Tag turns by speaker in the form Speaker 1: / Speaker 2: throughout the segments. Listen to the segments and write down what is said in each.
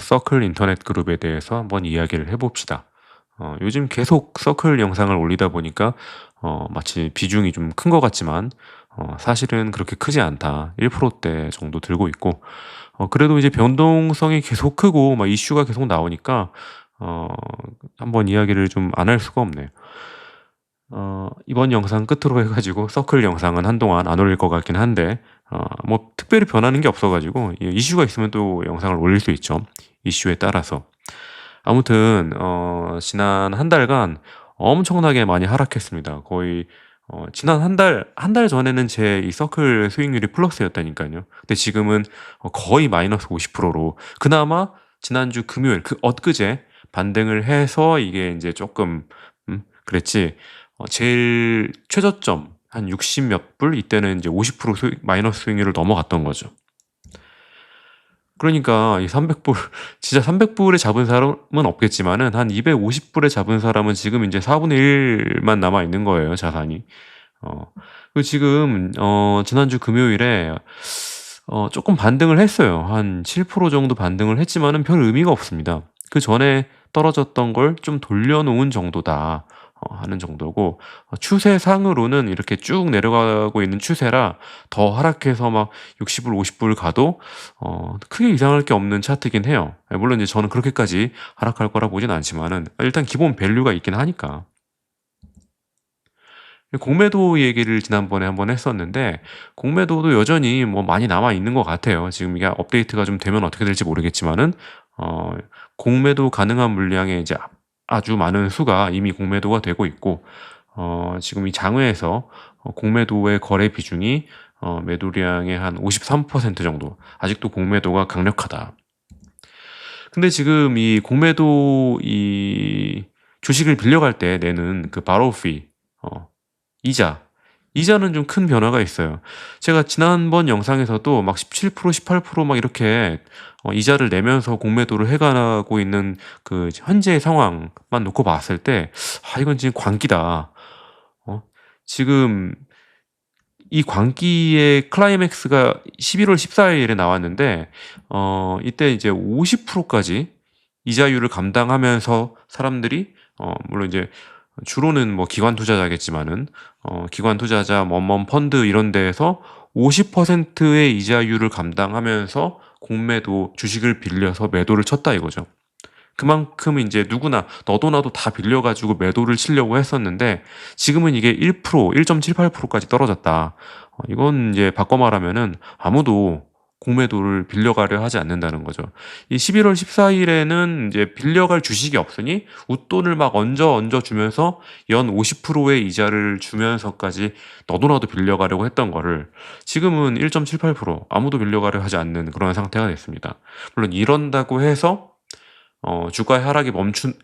Speaker 1: 서클 인터넷 그룹에 대해서 한번 이야기를 해봅시다. 요즘 계속 서클 영상을 올리다 보니까 마치 비중이 좀 큰 것 같지만 사실은 그렇게 크지 않다. 1%대 정도 들고 있고 그래도 이제 변동성이 계속 크고 막 이슈가 계속 나오니까 어, 한번 이야기를 좀 안 할 수가 없네요. 이번 영상 끝으로 해가지고 서클 영상은 한동안 안 올릴 것 같긴 한데 뭐 특별히 변하는 게 없어가지고 이슈가 있으면 또 영상을 올릴 수 있죠. 이슈에 따라서. 아무튼 지난 한 달간 엄청나게 많이 하락했습니다. 거의 지난 한 달 전에는 제 이 서클 수익률이 플러스였다니까요. 근데 지금은 거의 마이너스 50%로 그나마 지난주 금요일 엊그제 반등을 해서 이게 이제 조금 그랬지. 제일 최저점 한 60 몇 불 이때는 이제 50% 수익 마이너스 수익률을 넘어갔던 거죠. 그러니까 이 300불 진짜 300불에 잡은 사람은 없겠지만은 한 250불에 잡은 사람은 지금 이제 4분의 1만 남아 있는 거예요, 자산이. 그리고 지금 지난주 금요일에 조금 반등을 했어요. 한 7% 정도 반등을 했지만은 별 의미가 없습니다. 그전에 떨어졌던 걸 좀 돌려놓은 정도다. 하는 정도고 추세상으로는 이렇게 쭉 내려가고 있는 추세라 더 하락해서 막 60불, 50불 가도 크게 이상할 게 없는 차트이긴 해요. 물론 이제 저는 그렇게까지 하락할 거라 보진 않지만은 일단 기본 밸류가 있긴 하니까. 공매도 얘기를 지난번에 한번 했었는데 공매도도 여전히 뭐 많이 남아 있는 것 같아요. 지금 이게 업데이트가 좀 되면 어떻게 될지 모르겠지만은 어 공매도 가능한 물량의 이제 아주 많은 수가 이미 공매도가 되고 있고 지금 이 장외에서 공매도의 거래 비중이 매도량의 한 53% 정도. 아직도 공매도가 강력하다. 근데 지금 이 공매도 이 주식을 빌려갈 때 내는 그 바로우 피 이자. 이자는 좀 큰 변화가 있어요. 제가 지난번 영상에서도 막 17%, 18%막 이렇게 이자를 내면서 공매도를 해 가고 있는 그 현재의 상황만 놓고 봤을 때 '아 이건 지금 광기다.' 어 지금 이 광기의 클라이맥스가 11월 14일에 나왔는데 이때 이제 50%까지 이자율을 감당하면서 사람들이 물론 이제 주로는 뭐 기관 투자자겠지만은 기관 투자자 뭐뭐 펀드 이런 데에서 50%의 이자율을 감당하면서 공매도 주식을 빌려서 매도를 쳤다 이거죠. 그만큼 이제 누구나 너도 나도 다 빌려 가지고 매도를 치려고 했었는데 지금은 이게 1%, 1.78%까지 떨어졌다. 이건 이제 바꿔 말하면은 아무도 공매도를 빌려가려 하지 않는다는 거죠. 이 11월 14일에는 이제 빌려갈 주식이 없으니 웃돈을 막 얹어 주면서 연 50%의 이자를 주면서까지 너도 나도 빌려가려고 했던 거를 지금은 1.78% 아무도 빌려가려 하지 않는 그런 상태가 됐습니다. 물론 이런다고 해서 주가의 하락이 멈춘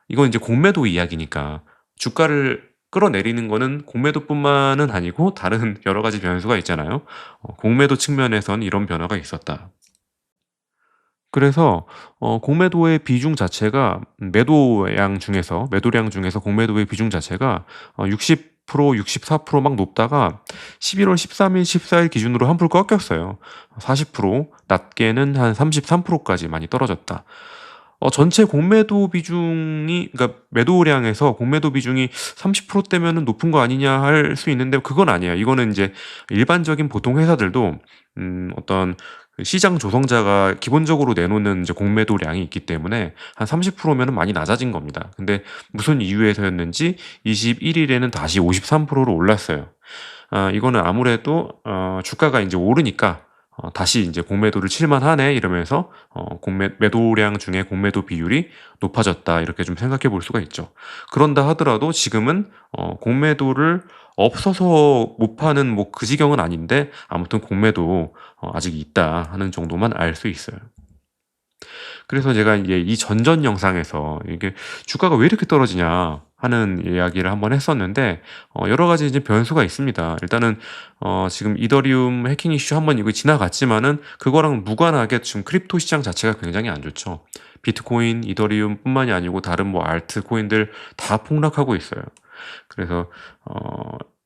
Speaker 1: 이건 이제 공매도 이야기니까 주가를 끌어내리는 거는 공매도뿐만은 아니고 다른 여러 가지 변수가 있잖아요. 공매도 측면에선 이런 변화가 있었다. 그래서 공매도의 비중 자체가 매도량 중에서 공매도의 비중 자체가 60% 64%막 높다가 11월 13일 14일 기준으로 한풀 꺾였어요. 40% 낮게는 한 33%까지 많이 떨어졌다. 전체 공매도 비중이 그러니까 매도량에서 공매도 비중이 30%대면은 높은 거 아니냐 할 수 있는데 그건 아니에요. 이거는 이제 일반적인 보통 회사들도 어떤 그 시장 조성자가 기본적으로 내놓는 이제 공매도량이 있기 때문에 한 30%면은 많이 낮아진 겁니다. 근데 무슨 이유에서였는지 21일에는 다시 53%로 올랐어요. 이거는 아무래도 주가가 인제 오르니까 다시 인제 '공매도를 칠 만하네.' 이러면서 공매 매도량 중에 공매도 비율이 높아졌다. 이렇게 좀 생각해 볼 수가 있죠. 그런다 하더라도 지금은 공매도를 없어서 못 파는 뭐 그 지경은 아닌데 아무튼 공매도 아직 있다 하는 정도만 알 수 있어요. 그래서 제가 이제 이 전전 영상에서 이게 "주가가 왜 이렇게 떨어지냐." 하는 이야기를 한번 했었는데 여러 가지 이제 변수가 있습니다. 일단은 지금 이더리움 해킹 이슈 한번 이거 지나갔지만은 그거랑 무관하게 지금 크립토 시장 자체가 굉장히 안 좋죠. 비트코인, 이더리움뿐만이 아니고 다른 뭐 알트 코인들 다 폭락하고 있어요. 그래서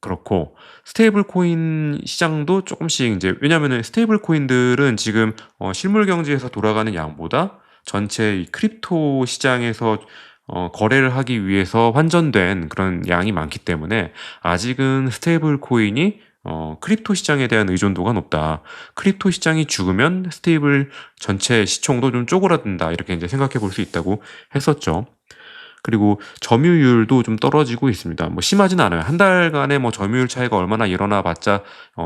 Speaker 1: 그렇고 스테이블 코인 시장도 조금씩 인제 왜냐하면은 스테이블 코인들은 지금 실물 경제에서 돌아가는 양보다 전체 이 크립토 시장에서 거래를 하기 위해서 환전된 그런 양이 많기 때문에 아직은 스테이블 코인이 크립토 시장에 대한 의존도가 높다. 크립토 시장이 죽으면 스테이블 전체 시총도 좀 쪼그라든다. 이렇게 이제 생각해 볼 수 있다고 했었죠. 그리고 점유율도 좀 떨어지고 있습니다. 뭐 심하진 않아요. 한 달간에 뭐 점유율 차이가 얼마나 일어나 봤자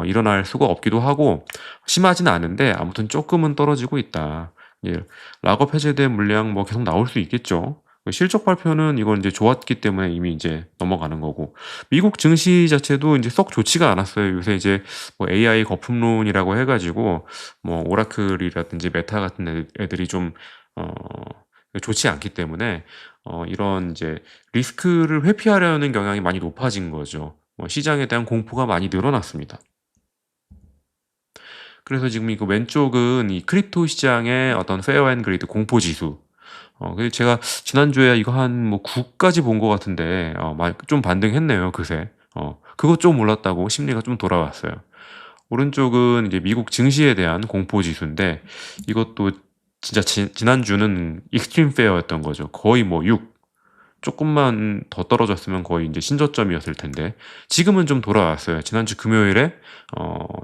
Speaker 1: 일어날 수가 없기도 하고 심하진 않은데 아무튼 조금은 떨어지고 있다. 예, 락업 해제된 물량 뭐 계속 나올 수 있겠죠. 실적 발표는 이건 이제 좋았기 때문에 이미 이제 넘어가는 거고 미국 증시 자체도 이제 썩 좋지가 않았어요. 요새 이제 뭐 AI 거품론이라고 해가지고 뭐 오라클이라든지 메타 같은 애들이 좀 어, 좋지 않기 때문에 이런 이제 리스크를 회피하려는 경향이 많이 높아진 거죠. 시장에 대한 공포가 많이 늘어났습니다. 그래서 지금 이거 왼쪽은 이 크립토 시장의 어떤 페어 앤 그레이드 공포 지수. 그래서 제가 지난주에 이거 한 뭐 9까지 본 것 같은데, 좀 반등했네요, 그새. 그거 좀 올랐다고 심리가 좀 돌아왔어요. 오른쪽은 이제 미국 증시에 대한 공포 지수인데, 이것도 진짜 지난주는 익스트림 페어였던 거죠. 거의 뭐 6, 조금만 더 떨어졌으면 거의 이제 신저점이었을 텐데 지금은 좀 돌아왔어요. 지난주 금요일에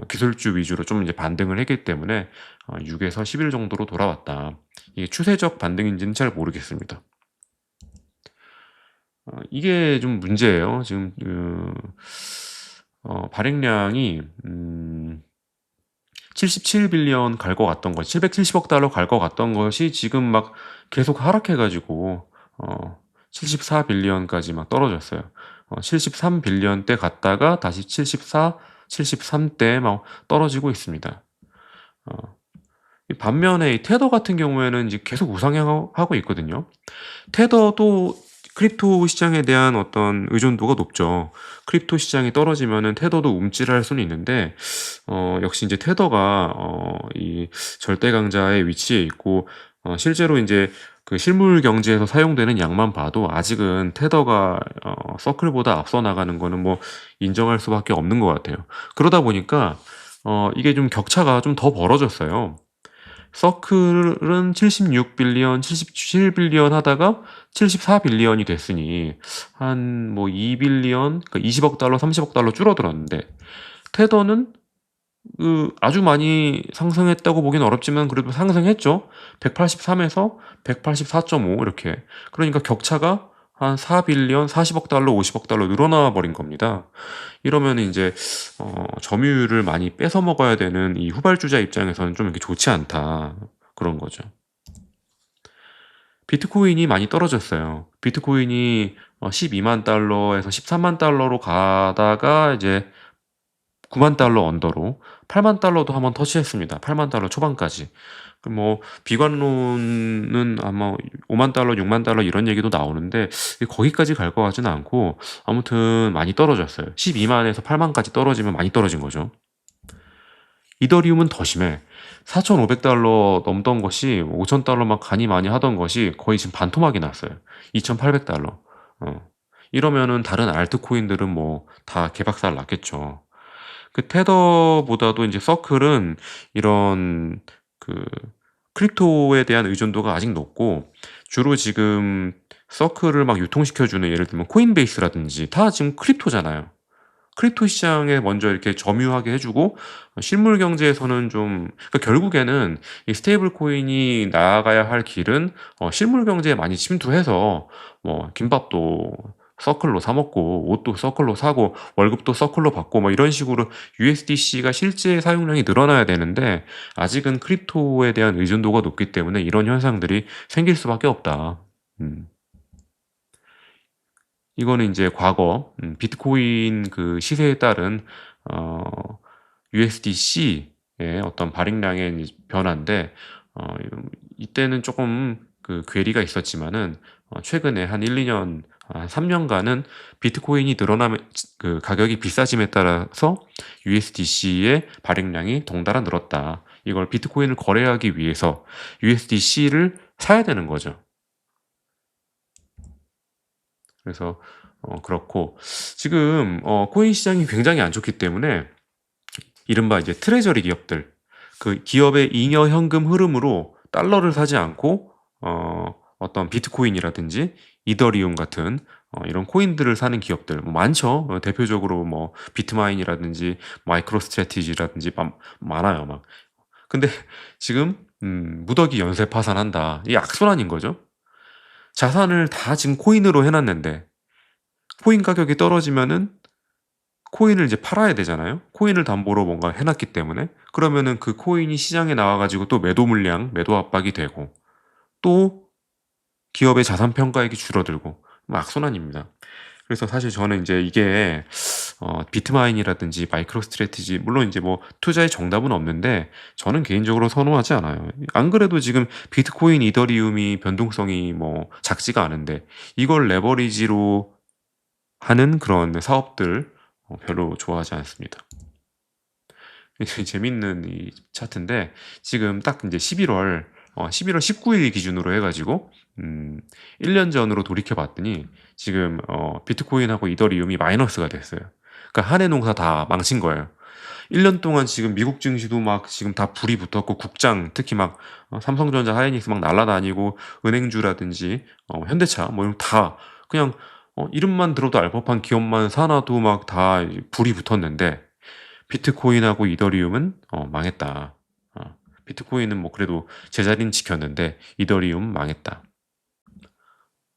Speaker 1: 기술주 위주로 좀 이제 반등을 했기 때문에 6에서 10일 정도로 돌아왔다. 이게 추세적 반등인지는 잘 모르겠습니다. 이게 좀 문제예요. 지금 발행량이 77빌리언 갈 것 같던 것, 770억 달러 갈 것 같던 것이 지금 막 계속 하락해가지고 74빌리언까지 막 떨어졌어요. 73빌리언 대 갔다가 다시 74, 73대 막 떨어지고 있습니다. 반면에 이 테더 같은 경우에는 이제 계속 우상향하고 있거든요. 테더도 크립토 시장에 대한 어떤 의존도가 높죠. 크립토 시장이 떨어지면은 테더도 움찔할 수는 있는데, 역시 이제 테더가, 이 절대 강자의 위치에 있고, 실제로 이제 그 실물 경제에서 사용되는 양만 봐도 아직은 테더가, 서클보다 앞서 나가는 거는 뭐 인정할 수밖에 없는 것 같아요. 그러다 보니까, 이게 좀 격차가 좀 더 벌어졌어요. 서클은 76빌리언, 77빌리언 하다가 74빌리언이 됐으니 한 뭐 2빌리언, 그러니까 20억 달러, 30억 달러 줄어들었는데 테더는 아주 많이 상승했다고 보기는 어렵지만 그래도 상승했죠. 183에서 184.5 이렇게. 그러니까 격차가 한 4빌리언, 40억 달러, 50억 달러 늘어나 버린 겁니다. 이러면 이제 점유율을 많이 뺏어 먹어야 되는 이 후발주자 입장에서는 좀 이렇게 좋지 않다. 그런 거죠. 비트코인이 많이 떨어졌어요. 비트코인이 12만 달러에서 13만 달러로 가다가 이제 9만 달러 언더로 8만 달러도 한번 터치했습니다. 8만 달러 초반까지. 뭐 비관론은 아마 5만 달러, 6만 달러 이런 얘기도 나오는데 거기까지 갈 것 같지는 않고 아무튼 많이 떨어졌어요. 12만에서 8만까지 떨어지면 많이 떨어진 거죠. 이더리움은 더 심해. 4,500달러 넘던 것이 5,000달러 막 간이 많이 하던 것이 거의 지금 반토막이 났어요. 2,800달러. 이러면은 다른 알트코인들은 뭐 다 개박살 났겠죠. 그 테더보다도 이제 서클은 이런 그 크립토에 대한 의존도가 아직 높고 주로 지금 서클을 막 유통시켜주는 예를 들면 코인베이스라든지 다 지금 크립토잖아요. 크립토 시장에 먼저 이렇게 점유하게 해주고 실물 경제에서는 좀 그러니까 결국에는 이 스테이블 코인이 나아가야 할 길은 실물 경제에 많이 침투해서 뭐 김밥도 서클로 사 먹고 옷도 서클로 사고 월급도 서클로 받고 뭐 이런 식으로 USDC가 실제 사용량이 늘어나야 되는데 아직은 크립토에 대한 의존도가 높기 때문에 이런 현상들이 생길 수밖에 없다. 음. 이거는 이제 과거 비트코인 그 시세에 따른 어 USDC의 어떤 발행량의 이제 변화인데 이때는 조금 그 괴리가 있었지만은 최근에 한 1-2년 한 3년간은 비트코인이 늘어나면 그 가격이 비싸짐에 따라서 USDC의 발행량이 덩달아 늘었다. 이걸 비트코인을 거래하기 위해서 USDC를 사야 되는 거죠. 그래서 그렇고 지금 코인 시장이 굉장히 안 좋기 때문에 이른바 이제 트레저리 기업들 그 기업의 잉여 현금 흐름으로 달러를 사지 않고 어떤 비트코인이라든지 이더리움 같은 이런 코인들을 사는 기업들 뭐 많죠. 대표적으로 뭐 비트마인이라든지 마이크로스트래티지라든지 많아요, 막. 근데 지금 무더기 연쇄 파산한다. 이게 악순환인 거죠. 자산을 다 지금 코인으로 해 놨는데 코인 가격이 떨어지면은 코인을 이제 팔아야 되잖아요. 코인을 담보로 뭔가 해 놨기 때문에. 그러면은 그 코인이 시장에 나와 가지고 또 매도 물량, 매도 압박이 되고 또 기업의 자산 평가액이 줄어들고 뭐 악순환입니다. 그래서 사실 저는 이제 이게 비트마인이라든지 마이크로스트래티지 물론 이제 뭐 투자의 정답은 없는데 저는 개인적으로 선호하지 않아요. 안 그래도 지금 비트코인, 이더리움이 변동성이 뭐 작지가 않은데 이걸 레버리지로 하는 그런 사업들 별로 좋아하지 않습니다. 굉장히 재밌는 이 차트인데 지금 딱 이제 11월 19일 기준으로 해가지고 1년 전으로 돌이켜 봤더니 지금 비트코인하고 이더리움이 마이너스가 됐어요. 그러니까 한 해 농사 다 망친 거예요. 1년 동안 지금 미국 증시도 막 지금 다 불이 붙었고 국장 특히 막 삼성전자, 하이닉스 막 날아다니고 은행주라든지 현대차 뭐 이런 다 그냥 이름만 들어도 알 법한 기업만 사놔도 막 다 불이 붙었는데 비트코인하고 이더리움은 망했다. 비트코인은 뭐 그래도 제자리는 지켰는데 이더리움 망했다.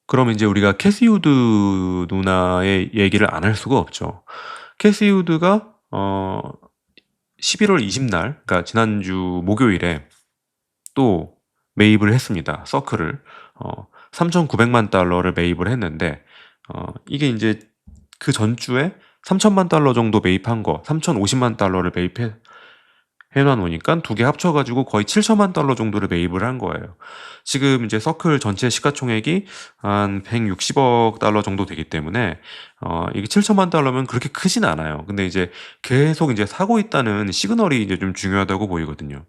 Speaker 1: 그럼 이제 우리가 캐시 우드 누나의 얘기를 안 할 수가 없죠. 캐시 우드가 11월 20날, 그러니까 지난주 목요일에 또 매입을 했습니다. 서클을 3,900만 달러를 매입을 했는데 이게 이제 그 전주에 3천만 달러 정도 매입한 거, 3,050만 달러를 매입해 놓으니까 두 개 합쳐가지고 거의 7천만 달러 정도를 매입을 한 거예요. 지금 이제 서클 전체 시가총액이 한 160억 달러 정도 되기 때문에 이게 7천만 달러면 그렇게 크진 않아요. 근데 이제 계속 이제 사고 있다는 시그널이 이제 좀 중요하다고 보이거든요.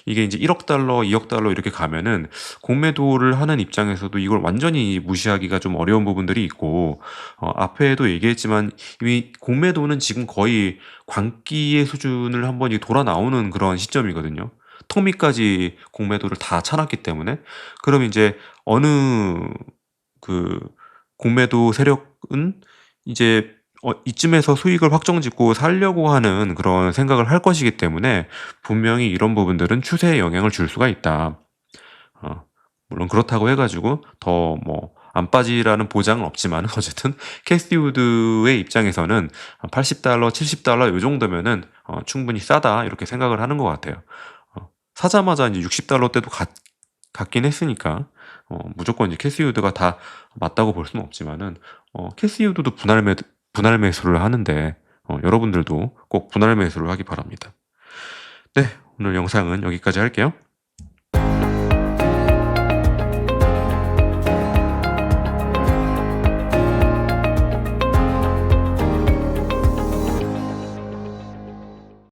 Speaker 1: 이게 이제 1억 달러, 2억 달러 이렇게 가면은 공매도를 하는 입장에서도 이걸 완전히 무시하기가 좀 어려운 부분들이 있고 앞에도 얘기했지만 이미 공매도는 지금 거의 광기의 수준을 한번 돌아 나오는 그런 시점이거든요. 턱밑까지 공매도를 다 쳐놨기 때문에 그럼 이제 어느 그 공매도 세력은 이제 이쯤에서 수익을 확정짓고 살려고 하는 그런 생각을 할 것이기 때문에 분명히 이런 부분들은 추세에 영향을 줄 수가 있다. 물론 그렇다고 해가지고 더 뭐 안 빠지라는 보장은 없지만 어쨌든 캐시 우드의 입장에서는 80달러, 70달러 요 정도면은 충분히 싸다 이렇게 생각을 하는 것 같아요. 사자마자 이제 60달러 때도 갔긴 했으니까 무조건 이제 캐시 우드가 다 맞다고 볼 수는 없지만은 캐시 우드도 분할 매수를 하는데 여러분들도 꼭 분할 매수를 하기 바랍니다. 네, 오늘 영상은 여기까지 할게요.